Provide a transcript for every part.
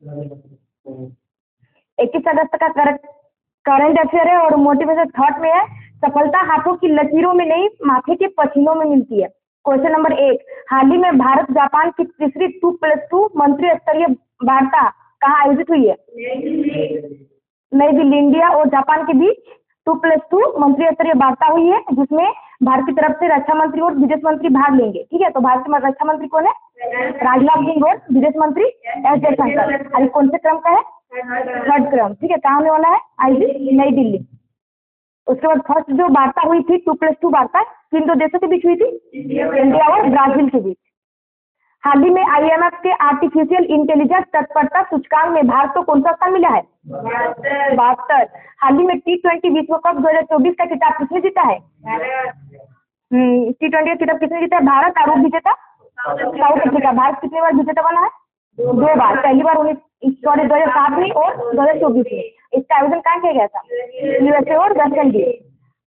21 अगस्त का current affair है और मोटिवेशन थॉट में है, सफलता हाथों की लकीरों में नहीं माथे के पसीनों में मिलती है। क्वेश्चन नंबर 1, हाल ही में भारत जापान की तीसरी 2+2 मंत्री स्तरीय वार्ता कहाँ आयोजित हुई है? नई दिल्ली। इंडिया और जापान के बीच 2+2 मंत्री स्तरीय वार्ता हुई है, जिसमें भारत की तरफ से रक्षा मंत्री और विदेश मंत्री भाग लेंगे। ठीक है, तो भारत के रक्षा मंत्री कौन है? राजनाथ सिंह। और विदेश मंत्री एस जयशंकर। अरे कौन से क्रम का है? थर्ड क्रम। ठीक है, कहाँ होने वाला है? नई दिल्ली। उसके बाद फर्स्ट जो वार्ता हुई थी 2+2 वार्ता किन दो देशों के बीच हुई थी? इंडिया और ब्राजील के बीच। हाल ही में IMF के आर्टिफिशियल इंटेलिजेंस तत्परता सूचकांक में भारत को कौन सा स्थान मिला है? 72। हाल ही में T20 विश्व कप 2024 का खिताब किसने जीता है? T20 का खिताब किसने जीता है? भारत। और विजेता साउथ अफ्रीका। भारत कितनी बार विजेता बना है? 2 बार। पहली बार 2007 में और 2024 में। इसका आयोजन कहाँ किया गया था? USA और वेस्ट इंडीज।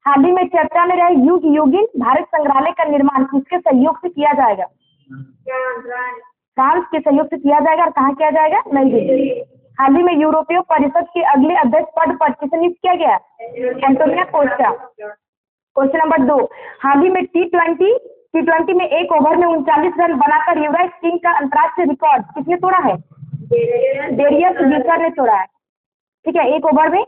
हाल ही में चर्चा में रहे युग युगिन भारत संग्रहालय का निर्माण किसके सहयोग से किया जाएगा? फ्रांस के सहयोग से किया जाएगा। और कहाँ किया जाएगा? नई दिल्ली। हाल ही में यूरोपीय परिषद के अगले अध्यक्ष पद पर किसे नियुक्त किया गया? Antonio Costa. क्वेश्चन नंबर 2, हाल ही में T20 में एक ओवर में 39 रन बनाकर युवराज सिंह का अंतर्राष्ट्रीय रिकॉर्ड किसने तोड़ा है? डेरियस विकर ने तोड़ा है। ठीक है, एक ओवर में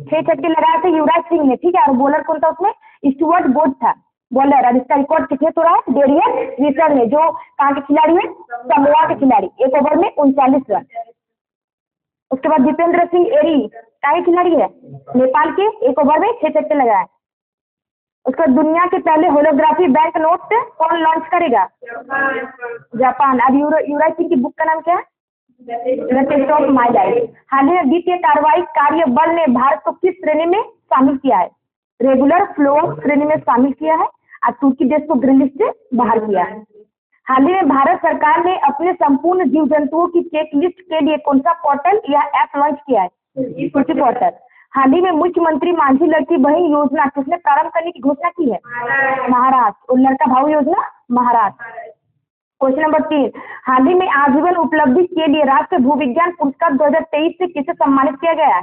6 छक्के लगाए थे युवराज सिंह ने। ठीक है, और बॉलर कौन था उसमें? स्टुअर्ट बोर्ड था बॉलर। और इसका रिकॉर्ड किसने तोड़ा है? डेरियस विकर ने, जो कहाँ के खिलाड़ी है? समोआ के खिलाड़ी। एक ओवर में 39 रन। उसके बाद दीपेंद्र सिंह एरी कहाँ के खिलाड़ी है? नेपाल के। एक ओवर में 6 छक्के लगाए। उसके बाद दुनिया के पहले होलोग्राफी बैंक नोट कौन लॉन्च करेगा? जापान। अब युवराज सिंह की बुक का नाम क्या है? The test of my life. हाल ही में वित्तीय कार्रवाई कार्य बल ने भारत को किस श्रेणी में शामिल किया है? रेगुलर फ्लो श्रेणी में शामिल किया है। और तुर्की देश को ग्रीन लिस्ट से बाहर किया है। हाल ही में भारत सरकार ने अपने संपूर्ण जीव जंतुओं की चेक लिस्ट के लिए कौन सा पोर्टल या ऐप लॉन्च किया है? सूची पोर्टल। हाल ही में मुख्यमंत्री माझी लड़की बहन योजना किसने प्रारंभ करने की घोषणा की है? महाराष्ट्र। और लड़का भाऊ योजना महाराष्ट्र। क्वेश्चन नंबर 3, हाल ही में आजीवन उपलब्धि के लिए राष्ट्रीय भूविज्ञान पुरस्कार 2023 से किसे सम्मानित किया गया है?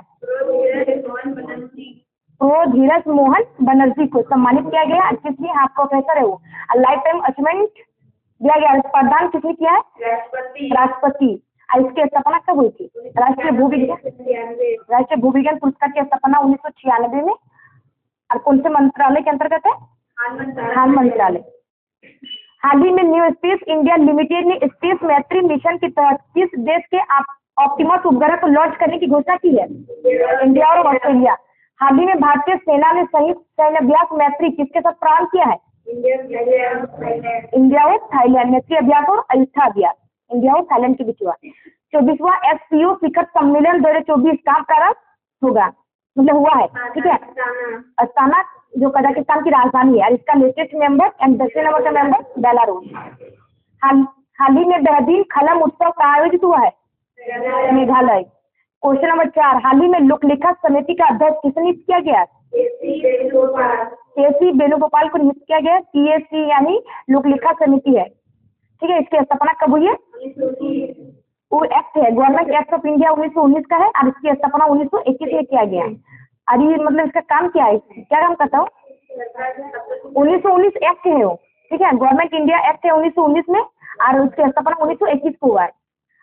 धीरज मोहन बनर्जी को सम्मानित किया गया। किसने? आप प्रोफेसर है वो। लाइफ टाइम अचीवमेंट दिया गया। प्रदान किसने किया है? राष्ट्रपति। इसकी स्थापना कब हुई थी? राष्ट्रीय भूविज्ञान पुरस्कार की स्थापना 1996 में। और कौन से मंत्रालय के अंतर्गत है? खान मंत्रालय। हाल ही में न्यू स्पेस इंडिया लिमिटेड ने स्पेस मैत्री मिशन के तहत किस देश के ऑप्टिमस उपग्रह को लॉन्च करने की घोषणा की है? इंडिया और ऑस्ट्रेलिया। हाल ही में भारतीय सेना ने संयुक्त सैन्याभ्यास मैत्री किसके साथ प्रारंभ किया है? इंडिया और थाईलैंड। मैत्री अभ्यास और अयुथा अभ्यास इंडिया और थाईलैंड के बीच हुआ। 24वां SCO शिखर सम्मेलन 2024 का प्रारंभ होगा, मतलब हुआ है। ठीक है, अस्ताना जो कजाकिस्तान की राजधानी है। और इसका लेटेस्ट मेंबर एंड 10वें नंबर का मेंबर बेलारूस। हाल ही में बेहदीन खलम उत्सव का आयोजित हुआ है? मेघालय। क्वेश्चन नंबर 4, हाल ही में लोकलेखा समिति का अध्यक्ष किसे नियुक्त किया गया? KC वेणुगोपाल को नियुक्त किया गया। TSC यानी लोकलेखा समिति है। ठीक है, इसकी स्थापना कब हुई है? वो एक्ट है, गवर्नमेंट एक्ट ऑफ इंडिया 1919 का है। और इसकी स्थापना 1921 में किया गया। और ये मतलब इसका काम क्या है? क्या काम करता हूँ? 1919 एक्ट है वो। ठीक है, गवर्नमेंट इंडिया एक्ट है 1919 में। और उसकी स्थापना 1921 को हुआ है।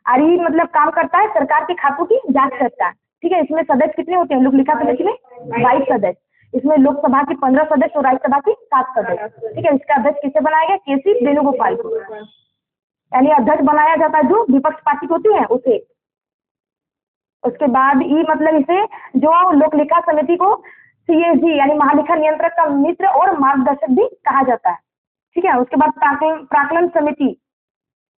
और ये मतलब काम करता है, सरकार के खातों की जांच करता है। ठीक है, इसमें सदस्य कितने होते हैं लोकलेखा समिति में? 22 सदस्य। इसमें लोकसभा के 15 सदस्य और राज्यसभा के 7 सदस्य। ठीक है, इसका अध्यक्ष किसे बनाया गया? KC वेणुगोपाल को। यानी अध्यक्ष बनाया जाता है जो विपक्ष पार्टी होती है उसे। उसके बाद ये मतलब इसे जो लोकलेखा समिति को CAG यानी महालेखा नियंत्रक का मित्र और मार्गदर्शक भी कहा जाता है। ठीक है, उसके बाद प्राक्कलन समिति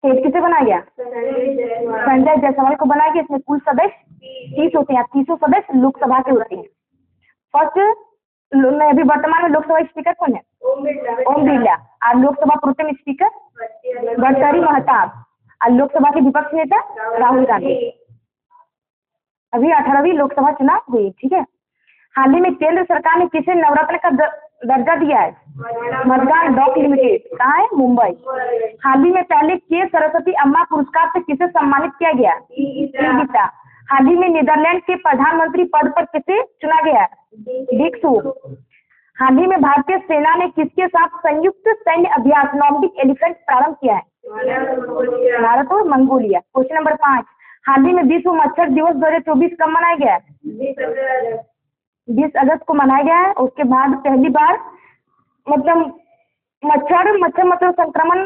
किसे बनाया गया? संजय जायसवाल को बनाया गया। इसमें कुल सदस्य 30 होते हैं। 30 सदस्य लोकसभा के होते हैं। फर्स्ट अभी वर्तमान में लोकसभा स्पीकर कौन है? ओम बिरला। और लोकसभा प्रोटेम स्पीकर गडकरी महताब। और लोकसभा के विपक्ष नेता राहुल गांधी। अभी 18वीं लोकसभा चुनाव हुई। ठीक है, हाल ही में केंद्र सरकार ने किसे नवरत्न का दर्जा दिया है? मडगांव डॉक लिमिटेड कहाँ है? मुंबई। हाल ही में पहले के सरस्वती अम्मा पुरस्कार से किसे सम्मानित किया गया? गीता। हाल ही में नीदरलैंड के प्रधानमंत्री पद पर किसे चुना गया? डिक सूक। हाल ही में भारतीय सेना ने किसके साथ संयुक्त सैन्य अभ्यास नॉर्डिक एलिफेंट प्रारंभ किया है? भारत और मंगोलिया। क्वेश्चन नंबर 5, हाल ही में विश्व मच्छर दिवस 2024 कब मनाया गया? 20 अगस्त को मनाया गया है। उसके बाद पहली बार मतलब मच्छर मतलब संक्रमण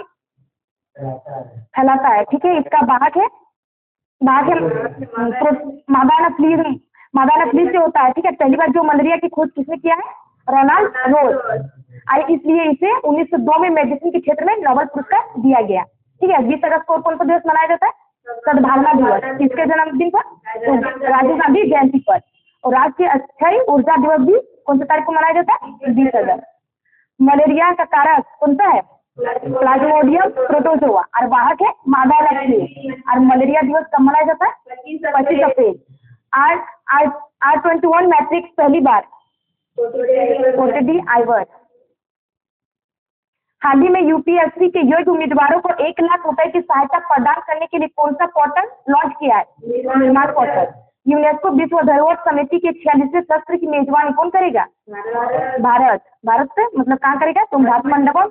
फैलाता है, ठीक है। इसका वाहक है मादा एनाफिलीज से होता है, ठीक है। पहली बार जो मलेरिया की खोज किसने किया है? रोनाल्ड रोज। इसलिए इसे 1902 में मेडिसिन के क्षेत्र में नोबेल पुरस्कार दिया गया, ठीक है। 20 अगस्त को कौन सा दिवस मनाया जाता है? सद्भावना दिवस। किसके जन्मदिन पर? राजीव गांधी जयंती पर। और राष्ट्रीय अक्षय ऊर्जा दिवस भी कौन सी तारीख को मनाया जाता है? 20 अगस्त। मलेरिया का कारक कौन सा है? प्लाज्मोडियम प्रोटोजोआ और वाहक है मादा एनाफिलीज। और मलेरिया दिवस कब मनाया जाता है? 25 अप्रैल। R21 मैट्रिक्स पहली बार आइवर। हाल ही में यूपीएससी के योग्य उम्मीदवारों को 1 लाख रुपए की सहायता प्रदान करने के लिए कौन सा पोर्टल लॉन्च किया है? निर्माण पोर्टल। यूनेस्को विश्व धरोहर समिति के 46वें सत्र की मेजबानी कौन करेगा? भारत से मतलब कहाँ करेगा? तुम भारत मंडपम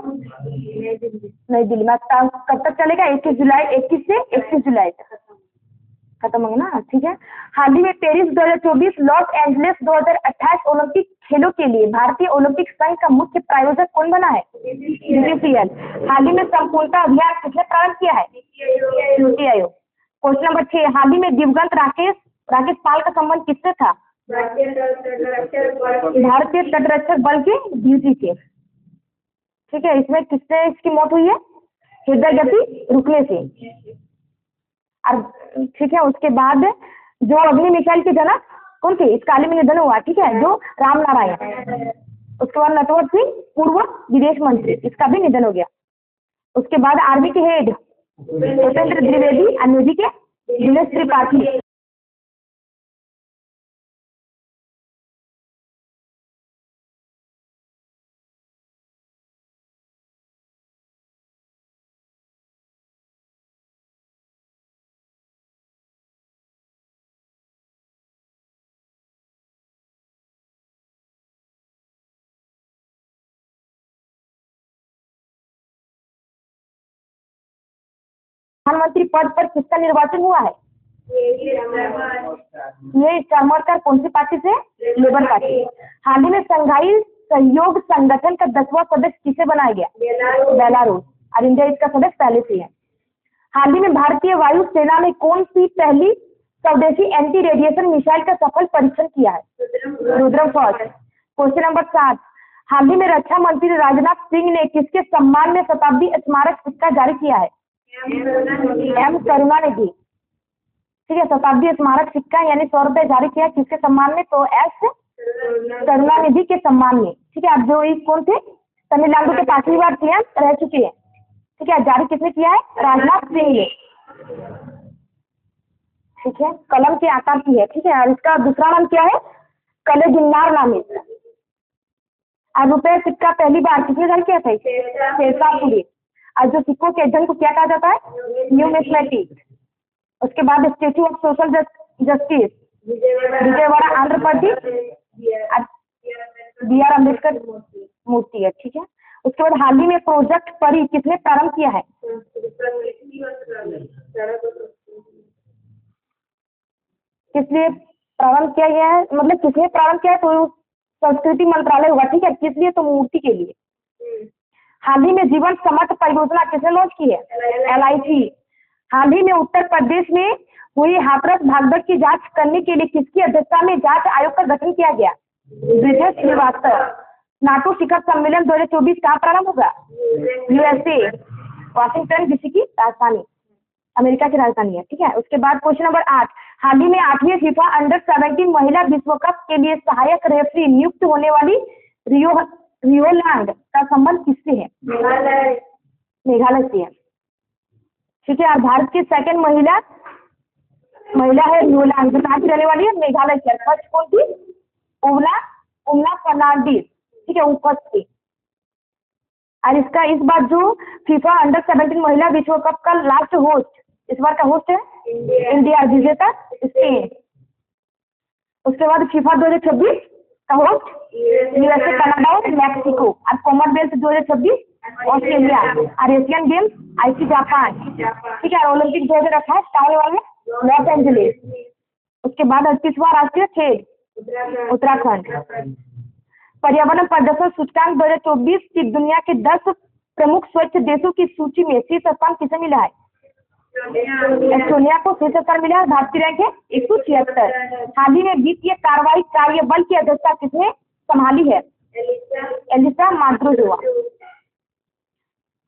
नई दिल्ली में। कब तक चलेगा? 21 से 31 जुलाई तक खत्म होगा ना, ठीक है। हाल ही में पेरिस 2024, लॉस एंजलिस 2028 ओलंपिक खेलों के लिए भारतीय ओलंपिक संघ का मुख्य प्रायोजक कौन बना है? बीसीसीएल। हाल ही में संपूर्णता अभियान किसने प्रारंभ किया है? नीति आयोग। क्वेश्चन नंबर 6, हाल ही में दिवंगत राकेश पाल का संबंध किससे था? भारतीय तटरक्षक बल के ड्यूटी से, ठीक है। इसमें किससे इसकी मौत हुई है? हृदय गति रुकने से। और ठीक है, उसके बाद जो अग्नि मिसाइल के जनक कौन थे? इसका हाल ही में निधन हुआ, ठीक है, जो राम नारायण। उसके बाद नटवर सिंह पूर्व विदेश मंत्री, इसका भी निधन हो गया। उसके बाद आर्मी के हेड स्वतंत्र द्विवेदी और नेवी के दिनेश त्रिपाठी। प्रधानमंत्री पद पर किसका निर्वाचन हुआ है? ये चामरकर कौन सी पार्टी से? Labour party. हाल ही में संघाई सहयोग संगठन का 10वां सदस्य किसे बनाया गया? बेलारूस। और इंडिया इसका सदस्य पहले से है। हाल ही में भारतीय वायु सेना ने कौन सी पहली स्वदेशी एंटी रेडिएशन मिसाइल का सफल परीक्षण किया है? रुद्रम फर्स्ट। क्वेश्चन नंबर 7, हाल ही में रक्षा मंत्री राजनाथ सिंह ने किसके सम्मान में शताब्दी स्मारक सिक्का जारी किया है? एम करुणानिधि, ठीक है। शताब्दी स्मारक सिक्का यानी 100 रुपए जारी किया किसके सम्मान में? तो एस करुणानिधि के सम्मान में, ठीक है। अब जो इस कौन थे? तमिलनाडु के 5वीं बार सीएम रह चुके हैं, ठीक है। जारी किसने किया है? राजनाथ सिंह ने, ठीक है। कलम के आकार की है, ठीक है। और इसका दूसरा नाम क्या है? कले जिन्नार नामित। और रुपए सिक्का पहली बार किसने जारी किया था? शेरशाहपुरी। और जो सिक्कों के अध्ययन को क्या कहा जाता है? न्यूमिस्मेटिक। उसके बाद statue of social justice Vijayawada Andhra Pradesh, BR Ambedkar मूर्ति है, ठीक है। उसके बाद हाल ही में प्रोजेक्ट परी किसने प्रारंभ किया है? किस लिए प्रारंभ किया गया है? मतलब किसने प्रारंभ किया है? तो संस्कृति मंत्रालय होगा, ठीक है। किस लिए? तो मूर्ति के लिए। हाल ही में जीवन समर्थ परियोजना किसने लॉन्च की है? LIC। हाल ही में उत्तर प्रदेश में हुई हाथरस भागदड़ की जांच करने के लिए किसकी अध्यक्षता में जांच आयोग का गठन किया गया? ब्रिजेश श्रीवास्तव। नाटो शिखर सम्मेलन 2024 कहाँ प्रारंभ होगा? USA, वाशिंगटन DC की राजधानी, अमेरिका की राजधानी है, ठीक है। उसके बाद क्वेश्चन नंबर 8, हाल ही में 8वीं फीफा अंडर-17 महिला विश्व कप के लिए सहायक रेफरी नियुक्त होने वाली रियोलांड का संबंध किससे है? मेघालय से है, ठीक है। और भारत की सेकंड महिला है रियोलांड, जो कहाँ की रहने वाली है? मेघालय से। फर्स्ट कौन थी? उमला फर्नांडीज, ठीक है, उपस्थिति। और इसका इस बार जो फीफा अंडर 17 महिला विश्व कप का लास्ट होस्ट, इस बार का होस्ट है इंडिया, विजेता स्पेन। उसके बाद फीफा 2026 का होस्ट यूएसए, कनाडा और मैक्सिको। और कॉमनवेल्थ 2026 ऑस्ट्रेलिया। और एशियन गेम्स आईसी जापान। ठीक है, ओलंपिक 2028 का होने वाला है लॉस एंजलिस। उसके बाद 38वां राष्ट्रीय खेल उत्तराखंड। पर्यावरण प्रदर्शन सूचकांक 2024 की दुनिया के 10 प्रमुख स्वच्छ देशों की सूची में शीर्ष स्थान किसे मिला है? एस्टोनिया को शीर्ष स्थान मिला है। भारत की रैंक है 176। हाल ही में वित्तीय कार्रवाई कार्य बल की अध्यक्षता किसने संभाली है? एलिसा मार्क्रोवा।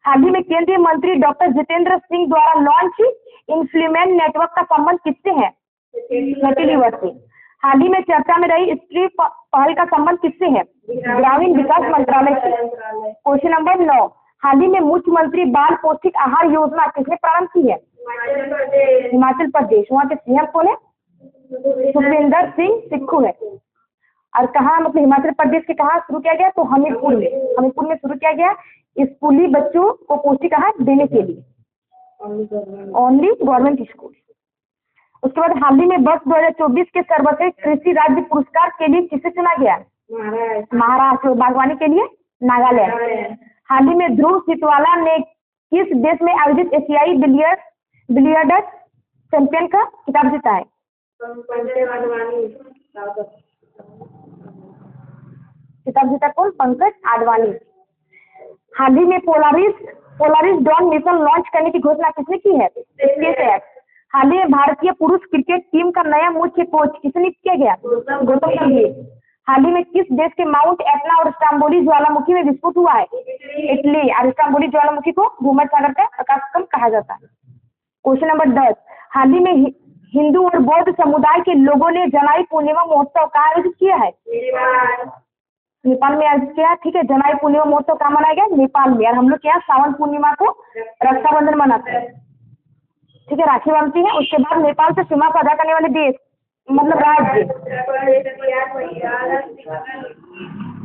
हाल ही में केंद्रीय मंत्री डॉक्टर जितेंद्र सिंह द्वारा लॉन्च इन्फ्लुमेंट नेटवर्क का संबंध किससे है? यूनिलीवर से। हाल ही में चर्चा में रही स्त्री पहल का संबंध किससे है? ग्रामीण विकास मंत्रालय से। क्वेश्चन नंबर 9, हाल ही में मुख्यमंत्री बाल पौष्टिक आहार योजना किसने प्रारंभ की है? हिमाचल प्रदेश। वहाँ के सीएम कौन है? सुखविंदर सिंह सुक्खू है। और कहाँ, मतलब हिमाचल प्रदेश के कहाँ शुरू किया गया? तो हमीरपुर में। हमीरपुर में शुरू किया गया स्कूली बच्चों को पौष्टिक आहार देने के लिए, ओनली गवर्नमेंट स्कूल। उसके बाद हाल ही में वर्ष 2024 के सर्वश्रेष्ठ कृषि राज्य पुरस्कार के लिए किसे चुना गया? महाराष्ट्र। बागवानी के लिए नागालैंड। हाल ही में ध्रुव सितवाला ने किस देश में आयोजित एशियाई बिलियर्ड्स चैंपियन का खिताब जीता है? खिताब जीता कौन? पंकज आडवाणी। हाल ही में पोलारिस डॉन मिशन लॉन्च करने की घोषणा किसने की है? स्पेसएक्स। हाल ही में भारतीय पुरुष क्रिकेट टीम का नया मुख्य कोच किसे नियुक्त किया गया? गौतम गंभीर। हाल ही में किस देश के माउंट एटना और स्ट्रोम्बोली ज्वालामुखी में विस्फोट हुआ है? इटली। और स्ट्रोम्बोली ज्वालामुखी को भूमध्य सागर का प्रकाश स्तंभ कहा जाता है। क्वेश्चन नंबर 10, हाल ही में हिंदू और बौद्ध समुदाय के लोगों ने जनाई पूर्णिमा महोत्सव का आयोजित किया है? नेपाल में आयोजित किया। ठीक है, जनाई पूर्णिमा महोत्सव कहाँ मनाया गया? नेपाल में। और हम लोग क्या सावन पूर्णिमा को रक्षाबंधन मनाते हैं। ठीक है, राखी बांधती है। उसके बाद नेपाल से सीमा साझा करने वाले देश, मतलब राज्य,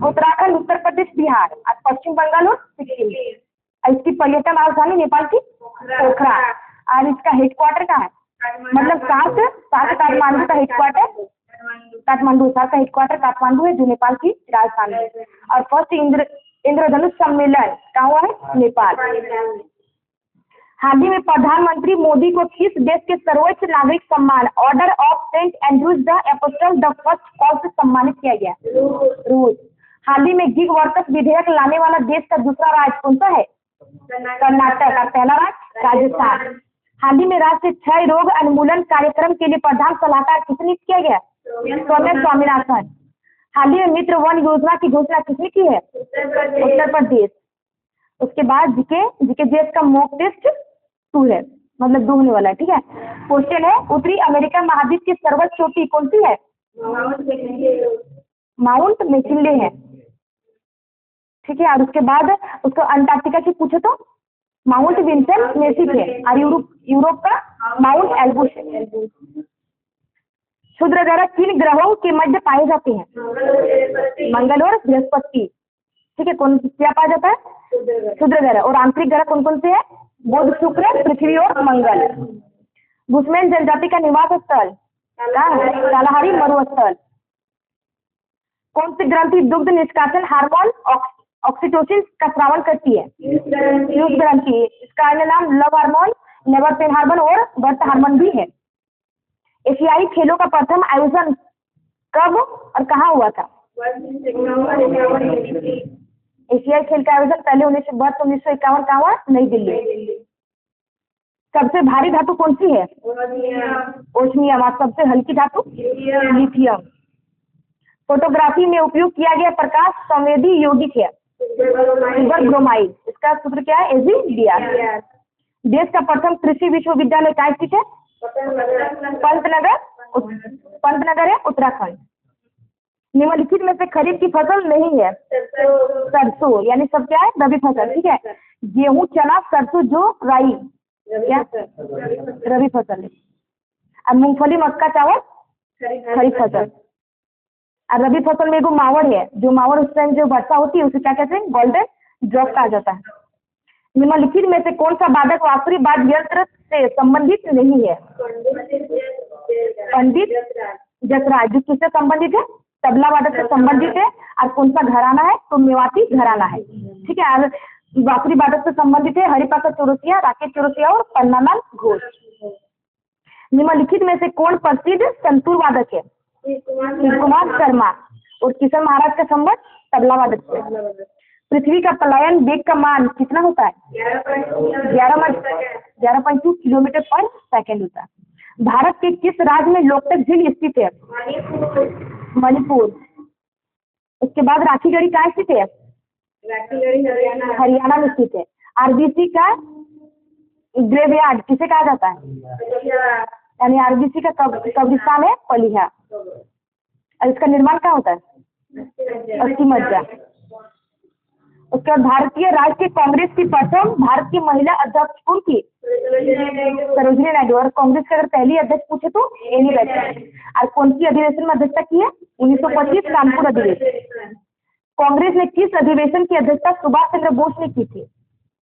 उत्तराखंड, उत्तर प्रदेश, बिहार, और पश्चिम बंगाल और सिक्किम। इसकी पर्यटन राजधानी नेपाल की पोखरा। और इसका हेडक्वार्टर कहाँ है? मतलब सात काठमांडू का हेडक्वार्टर, काठमांडू का हेडक्वार्टर काठमांडू है, जो नेपाल की राजधानी है। और फर्स्ट इंद्रधनुष सम्मेलन कहाँ हुआ है? नेपाल। हाल ही में प्रधानमंत्री मोदी को किस देश के सर्वोच्च नागरिक सम्मान order of Saint Andrews the apostle the first call से सम्मानित किया गया? रूस। हाल ही में गिग वर्कर्स विधेयक लाने वाला देश का दूसरा राज्य कौन सा है? कर्नाटक। और पहला राज्य राजस्थान। हाल ही में राष्ट्रीय क्षय रोग उन्मूलन कार्यक्रम के लिए प्रधान सलाहकार किसे नियुक्त किया गया? सौम्या स्वामीनाथन। हाल ही में मित्र वन योजना की घोषणा किसने की है? उत्तर प्रदेश। उसके बाद जीके जीएस का मॉक टेस्ट 2 है, मतलब 2 होने वाला है। ठीक है, क्वेश्चन है उत्तरी अमेरिका महाद्वीप की सर्वोच्च चोटी कौन सी है? माउंट मैकिनले है। ठीक है, और उसके बाद उसको अंटार्कटिका की पूछे तो माउंट विंसेंट मेसिक है। और यूरोप का माउंट एल्ब्रूस है। क्षुद्र ग्रह किन ग्रहों के मध्य पाए जाते हैं? मंगल और बृहस्पति। ठीक है, कौन क्या पाया जाता है? क्षुद्र ग्रह। और आंतरिक ग्रह कौन कौन से हैं? बुध, शुक्र, पृथ्वी और मंगल। बुशमैन जनजाति का निवास स्थल कालाहारी मरुस्थल। कौन सी ग्रंथि दुग्ध निष्कासन हार्मोन ऑक्सीटोसिन का स्रावन करती है? यूज ग्रंथि। इसका अन्य नाम love hormone, never pain hormone और बर्थ हार्मोन भी है। एशियाई खेलों का प्रथम आयोजन कब और कहाँ हुआ था? एशियाई खेल का आयोजन पहले 1951 कहाँ हुआ? नई दिल्ली। सबसे भारी धातु कौन सी है? ओस्मियम। और सबसे हल्की धातु? लिथियम। फोटोग्राफी में उपयोग किया गया प्रकाश संवेदी यौगिक है? Sugar bromide. इसका सूत्र क्या है? AgBr। देश का प्रथम कृषि विश्वविद्यालय कहाँ स्थित है? पंतनगर है, उत्तराखंड। निम्नलिखित में से खरीफ की फसल नहीं है? सरसों। यानी सब क्या है? रबी फसल। ठीक है, गेहूं, चना, सरसों, जो राई क्या रबी फसल है। अब मूंगफली, मक्का, चावल खरीफ फसल। और रबी फसल में एगो मावड़ है, जो मावड़ उस टाइम जो वर्षा होती है उसे क्या कहते हैं, गोल्डन ड्रॉप कहा जाता है। निम्नलिखित में से कौन सा वादक बांसुरी वाद्य यंत्र से संबंधित नहीं है? पंडित जसराज। जो किससे संबंधित है? तबला वादक से संबंधित है। और कौन सा घराना है? तो मेवाती घराना है। ठीक है। और बांसुरी वादक से संबंधित है हरिप्रसाद चौरसिया, राकेश चौरसिया और पन्नालाल घोष। निम्नलिखित में से कौन प्रसिद्ध संतूर वादक है? शिव कुमार शर्मा। और किशन महाराज का संबंध तबला वादक से। पृथ्वी का पलायन वेग का मान कितना होता है? 11.2 किलोमीटर पर सेकेंड होता है। भारत के किस राज्य में लोकटक झील स्थित है? मणिपुर। उसके बाद राखीगढ़ी कहाँ स्थित है? हरियाणा में स्थित है। आरबीसी का ग्रेवयार्ड किसे कहा जाता है? यानी आरबीसी का कब्रिस्तान है पलिहा। और इसका निर्माण कहाँ होता है? अस्सी मज्जा। उसके बाद भारतीय राष्ट्रीय कांग्रेस की प्रथम भारत की महिला अध्यक्ष कौन थी? सरोजिनी नायडू। और कांग्रेस के अगर पहली अध्यक्ष पूछे तो एनी बेसेंट। और कौन सी अधिवेशन में अध्यक्षता की है? 1925 कानपुर अधिवेशन। कांग्रेस ने किस अधिवेशन की अध्यक्षता सुभाष चंद्र बोस ने की थी?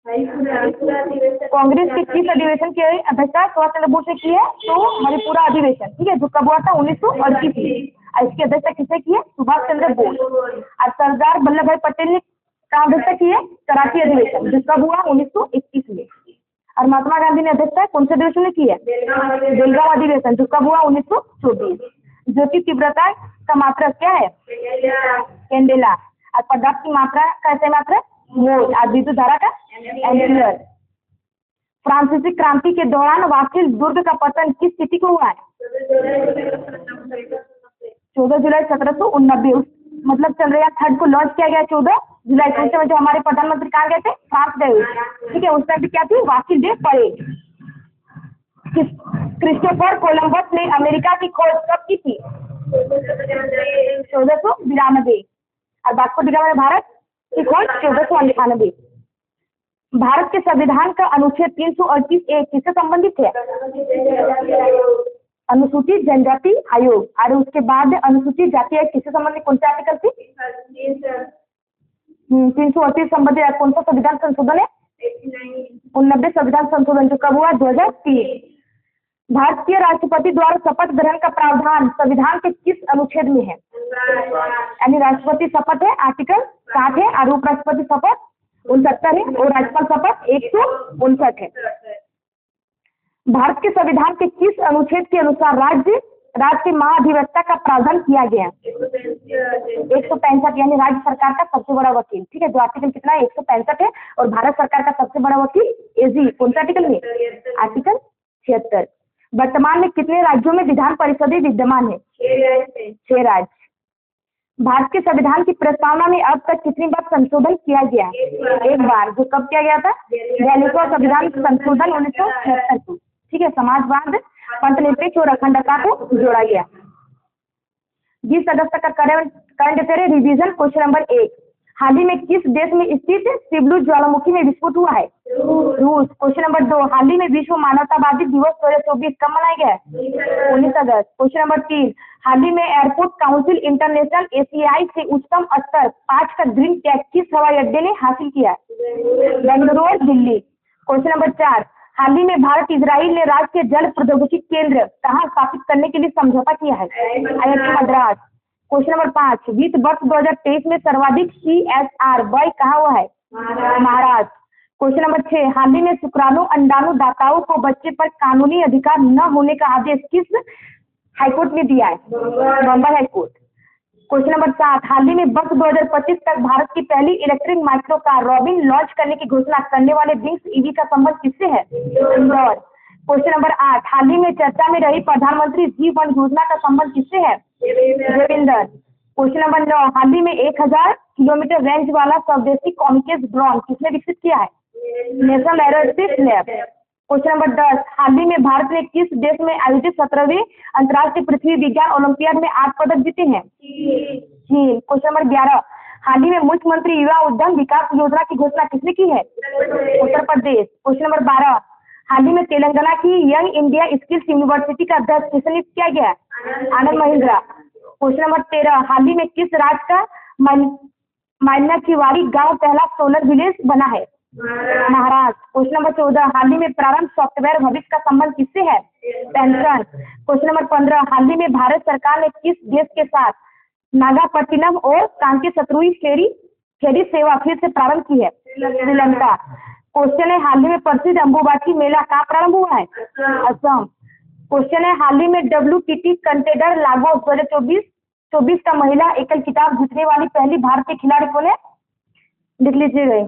कांग्रेस के किस अधिवेशन की अध्यक्षता सुभाष चंद्र बोस ने की है? तो मणिपुरा अधिवेशन। ठीक है, जो कब हुआ था? 1938 में। और इसकी अध्यक्षता किसने की है? सुभाष चंद्र बोस। और सरदार वल्लभ भाई पटेल ने कहाँ अध्यक्षता की है? कराची अधिवेशन, जो कब हुआ? 1921 में। और महात्मा गांधी ने अध्यक्षता कौन से अधिवेशन में की है? बेलगांव अधिवेशन, जो कब हुआ? 1924। ज्योति तीव्रता का मात्रा क्या है? कैंडेला। और पदार्थ की मात्रा कैसे मात्रा? मोल। और विद्युत धारा का एम्पियर। फ्रांसीसी क्रांति के दौरान वासिल दुर्ग का पतन किस तिथि को हुआ है? 14 जुलाई 1789। मतलब चंद्रयान 3 को लॉन्च किया गया 14 जुलाई। उस समय जो हमारे प्रधानमंत्री कहाँ गए थे? फ्रांस गए हुए। ठीक है, उस टाइम पे क्या थी? Bastille Day parade. Christopher Columbus ने अमेरिका की खोज कब की थी? 1492। और वास्को डी गामा ने भारत की खोज 1498। भारत के संविधान का अनुच्छेद 338 किससे संबंधित है? अनुसूचित जनजाति आयोग। और उसके बाद अनुसूचित जाति आयोग किससे संबंधित? कौन सा आर्टिकल थी? 338 संबंधित। कौन सा संविधान संशोधन है? 89 संविधान संशोधन, जो कब हुआ? 2003। भारतीय राष्ट्रपति द्वारा शपथ ग्रहण का प्रावधान संविधान के किस अनुच्छेद में है? यानी राष्ट्रपति शपथ है आर्टिकल 60 है। और उपराष्ट्रपति शपथ 69 है। और राज्यपाल शपथ 159 है। भारत के संविधान के किस अनुच्छेद के अनुसार राज्य के महाधिवक्ता का प्रावधान किया गया? 165। यानी राज्य सरकार का सबसे बड़ा वकील। ठीक है, जो आर्टिकल कितना है? 165 है। और भारत सरकार का सबसे बड़ा वकील एजी कौन सा आर्टिकल में? आर्टिकल 76। वर्तमान में कितने राज्यों में विधान परिषदें विद्यमान है? 6 राज्य। भारत के संविधान की प्रस्तावना में अब तक कितनी बार संशोधन किया गया? एक बार, जो कब किया गया था? 42वां संविधान संशोधन 1976 को। ठीक है, समाजवाद, पंथनिरपेक्ष और अखंडता को जोड़ा गया। 20 अगस्त का current affair revision. Question number 1, हाल ही में किस देश में स्थित सिबलू ज्वालामुखी में विस्फोट हुआ है? रूस। क्वेश्चन नंबर 2, हाल ही में विश्व मानवतावादी दिवस 2024 कब मनाया गया है? 19 अगस्त। क्वेश्चन नंबर 3, हाल ही में एयरपोर्ट काउंसिल इंटरनेशनल एशियाई से उच्चतम स्तर 5 का ग्रीन टैग किस हवाई अड्डे ने हासिल किया? बेंगलुरु और दिल्ली। क्वेश्चन नंबर 4, हाल ही में भारत इजराइल ने राष्ट्रीय जल प्रौद्योगिकी केंद्र कहाँ स्थापित करने के लिए समझौता किया है? IIT मद्रास। क्वेश्चन नंबर 5, वित्त वर्ष 2023 में सर्वाधिक CSR व्यय कहाँ हुआ है? महाराष्ट्र। क्वेश्चन नंबर 6, हाल ही में शुक्राणु अंडाणु दाताओं को बच्चे पर कानूनी अधिकार न होने का आदेश किस हाईकोर्ट ने दिया है? बम्बई हाईकोर्ट। क्वेश्चन नंबर 7, हाल ही में वर्ष 2025 तक भारत की पहली electric micro car robin launch करने की घोषणा करने वाले विंग्स ईवी का संबंध किससे है? इंदौर। क्वेश्चन नंबर 8, हाल ही में चर्चा में रही प्रधानमंत्री G1 योजना का संबंध किससे है? देवेंद्र। क्वेश्चन नंबर 9, हाल ही में 1000 किलोमीटर रेंज वाला स्वदेशी कॉन्केस ड्रोन किसने विकसित किया है? National aerospace lab. Question number 10, हाल ही में भारत ने किस देश में आयोजित 17वें अंतर्राष्ट्रीय पृथ्वी विज्ञान ओलंपियाड में 8 पदक जीते हैं? चीन। क्वेश्चन नंबर 11, हाल ही में मुख्यमंत्री युवा उद्यम विकास योजना की घोषणा किसने की है? उत्तर प्रदेश। क्वेश्चन नंबर 12, हाल ही में तेलंगाना की यंग इंडिया स्किल्स यूनिवर्सिटी का अध्यक्ष किसने नियुक्त किया गया? आनंद महिंद्रा। क्वेश्चन नंबर 13, हाल ही में किस राज्य का मायनाकिवाड़ी गांव पहला सोलर विलेज बना है? महाराष्ट्र। क्वेश्चन नंबर 14, हाल ही में प्रारंभ सॉफ्टवेयर भविष्य का संबंध किससे है? पेंशन। क्वेश्चन नंबर 15, हाल ही में भारत सरकार ने किस देश के साथ नागापट्टिनम और कांची सतरुई फेरी सेवा फिर से प्रारंभ की है? श्रीलंका। क्वेश्चन है, हाल ही में प्रसिद्ध अंबुबाची मेला कहाँ प्रारंभ हुआ है? असम। क्वेश्चन है, हाल ही में WTT कंटेनर लागोस 2024 का महिला एकल खिताब जीतने वाली पहली भारतीय खिलाड़ी कौन है? लिख लीजिए।